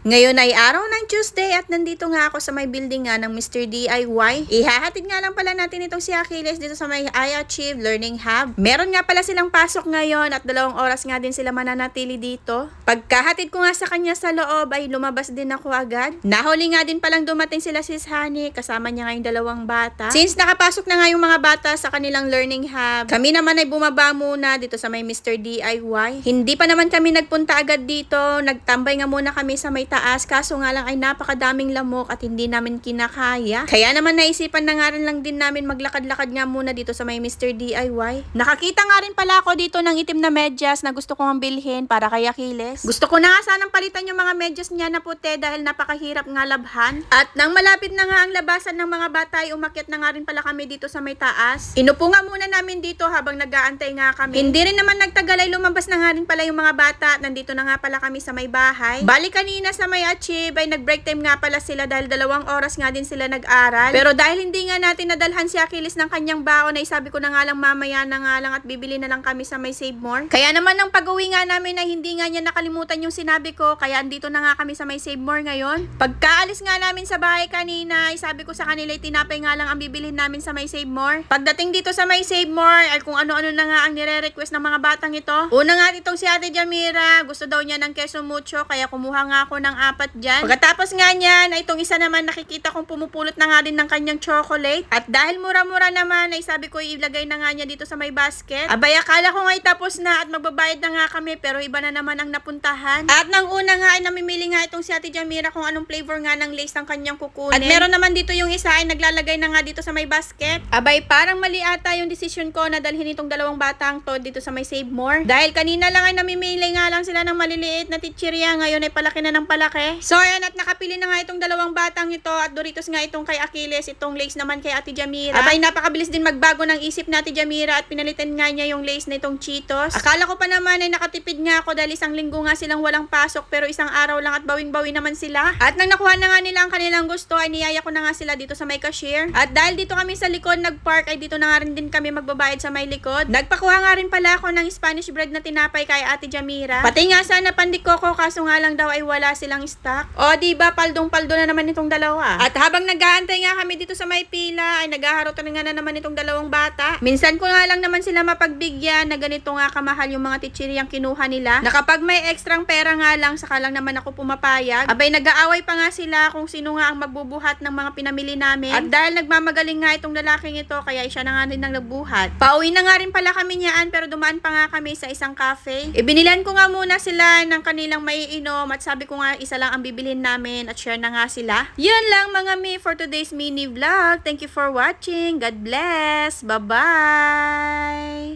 Ngayon ay araw ng Tuesday at nandito nga ako sa may building nga ng Mr. DIY. Ihahatid nga lang pala natin itong si Achilles dito sa may I Achieve Learning Hub. Meron nga pala silang pasok ngayon at 2 oras nga din sila mananatili dito. Pagkahatid ko nga sa kanya sa loob ay lumabas din ako agad. Nahuli nga din palang dumating sila sis Honey, kasama niya nga yung 2 bata. Since nakapasok na nga yung mga bata sa kanilang learning hub, kami naman ay bumaba muna dito sa may Mr. DIY. Hindi pa naman kami nagpunta agad dito, nagtambay nga muna kami sa may taas, kaso nga lang ay napakadaming lamok at hindi namin kinakaya. Kaya naman naisipan na nga rin lang din namin maglakad-lakad nga muna dito sa may Mr. DIY. Nakakita nga rin pala ako dito ng itim na medyas na gusto kong bilhin para kay Achilles. Gusto ko na nga sanang palitan yung mga medyas niya na puti dahil napakahirap nga labhan. At nang malapit na nga ang labasan ng mga bata ay umakyat na nga rin pala kami dito sa may taas. Inupo nga muna namin dito habang nag-aantay nga kami. Hindi rin naman nagtagal ay lumabas na nga rin pala yung mga bata at nandito na nga pala kami sa may bahay. Bali kanina sa may Achieve ay nag-break time nga pala sila dahil 2 oras nga din sila nag-aral. Pero dahil hindi nga natin nadalhan si Achilles ng kanyang baon ay sabi ko na nga lang mamaya na nga lang at bibili na lang kami sa may Save More. Kaya naman nang pag-uwi nga namin ay hindi nga niya nakalimutan yung sinabi ko, kaya andito na nga kami sa may Save More ngayon. Pagkaalis nga namin sa bahay kanina ay sabi ko sa kanila ay tinapay nga lang ang bibilhin namin sa may Save More. Pagdating dito sa may Save More ay kung ano-ano na nga ang nire-request ng mga batang ito. Una nga itong si Ate Jamira, gusto daw niya ng queso mucho kaya kumuha nga ako ng 4 dyan. Pagkatapos nga niyan ay itong isa naman nakikita kong pumupulot na nga din ng kanyang chocolate. At dahil mura-mura naman ay sabi ko ilagay na nga niya dito sa may basket. Abay akala ko nga tapos na at magbabayad na nga kami pero iba na naman ang napuntahan. At nang una nga ay namimili nga itong si Ate Jamira kung anong flavor nga ng lace ang kanyang kukunin. At meron naman dito yung isa ay naglalagay na nga dito sa may basket. Abay parang mali ata yung decision ko na dalhin itong 2 batang to dito sa may Save More. Dahil kanina lang ay namimili nga lang sila ng maliliit na chichirya, ngayon ay palaki na ng palaki. So ayan at nakapili na nga itong 2 batang ito at Doritos nga itong kay Achilles, itong lace naman kay Ate Jamira. Abay napakabilis din magbago ng isip na Ate Jamira at pinalitan nga niya yung lace na itong Cheetos. Akala ko pa naman ay nakatipid nga ako dahil 1 linggo nga silang walang pasok pero 1 araw lang at bawing-bawi naman sila. At nang nakuha na nga nila ang kanilang gusto ay niyaya ko na nga sila dito sa may cashier. At dahil dito kami sa likod nagpark ay dito na nga rin din kami magbabayad sa may likod. Nagpakuha nga rin pala ako ng Spanish bread na tinapay kay Ate Jamira. Pati nga sana pandikoko kaso nga lang daw ay wala silang stock. O diba paldong-paldo na naman itong 2. At habang nag-aantay nga kami dito sa may pila ay naghaharotan nga na naman itong 2 bata. Minsan ko nga lang naman sila mapagbigyan na ganito nga kamahal yung mga tichiriyang kinuha nila. Na kapag may ekstrang pera nga lang saka lang naman ako pumapayag. Abay nag-aaway pa nga sila kung sino nga ang magbubuhat ng mga pinamili namin. At dahil nagmamagaling nga itong lalaking ito kaya siya na nga rin ang nagbuhat. Pauwi na nga rin pala kami niyaan pero dumaan pa nga kami sa isang cafe. Ibinilan ko nga muna sila ng kanilang maiinom at sabi ko nga isa lang ang bibilhin namin at share na nga sila. Yun lang mga mi for today's mini vlog. Thank you for watching. God bless. Bye-bye.